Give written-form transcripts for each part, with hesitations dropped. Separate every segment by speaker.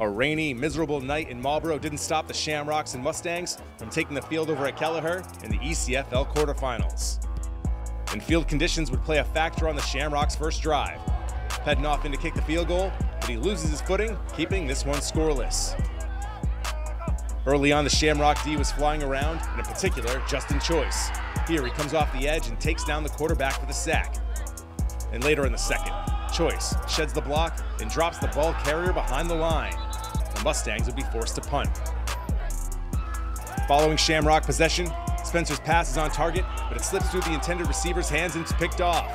Speaker 1: A rainy, miserable night in Marlborough didn't stop the Shamrocks and Mustangs from taking the field over at Kelleher in the ECFL quarterfinals. And field conditions would play a factor on the Shamrocks' first drive. Heading off in to kick the field goal, but he loses his footing, keeping this one scoreless. Early on, the Shamrock D was flying around, and in particular, Justin Choice. Here he comes off the edge and takes down the quarterback for the sack. And later in the second, Choice sheds the block and drops the ball carrier behind the line. The Mustangs would be forced to punt. Following Shamrock possession, Spencer's pass is on target, but it slips through the intended receiver's hands and is picked off.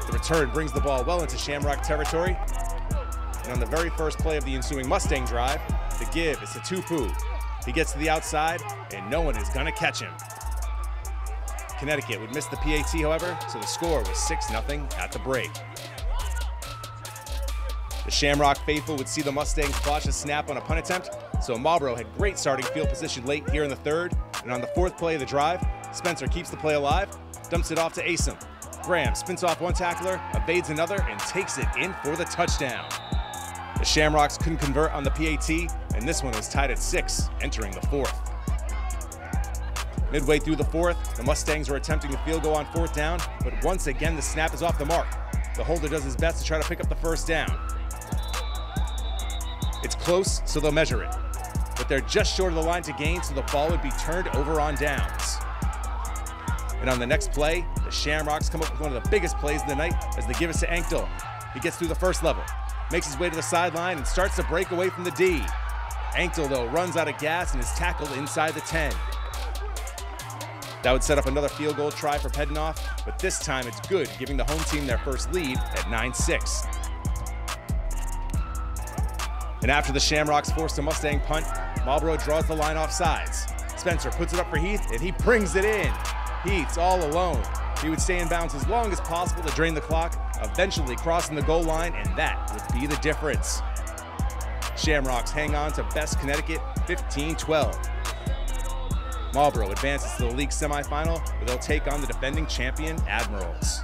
Speaker 1: The return brings the ball well into Shamrock territory. And on the very first play of the ensuing Mustang drive, the give is to Tupu. He gets to the outside, and no one is going to catch him. Connecticut would miss the PAT, however, so the score was 6-0 at the break. The Shamrock faithful would see the Mustangs botch a snap on a punt attempt, so Marlborough had great starting field position late here in the third, and on the fourth play of the drive, Spencer keeps the play alive, dumps it off to Asum. Graham spins off one tackler, evades another, and takes it in for the touchdown. The Shamrocks couldn't convert on the PAT, and this one was tied at 6, entering the fourth. Midway through the fourth, the Mustangs are attempting a field goal on fourth down, but once again the snap is off the mark. The holder does his best to try to pick up the first down. It's close, so they'll measure it. But they're just short of the line to gain, so the ball would be turned over on downs. And on the next play, the Shamrocks come up with one of the biggest plays of the night as they give it to Anctil. He gets through the first level, makes his way to the sideline, and starts to break away from the D. Anctil, though, runs out of gas and is tackled inside the 10. That would set up another field goal try for Pedanoff, but this time it's good, giving the home team their first lead at 9-6. And after the Shamrocks force a Mustang punt, Marlborough draws the line off sides. Spencer puts it up for Heath, and he brings it in. Heath's all alone. He would stay in bounds as long as possible to drain the clock, eventually crossing the goal line, and that would be the difference. Shamrocks hang on to best Connecticut 15-12. Marlborough advances to the league semifinal, where they'll take on the defending champion Admirals.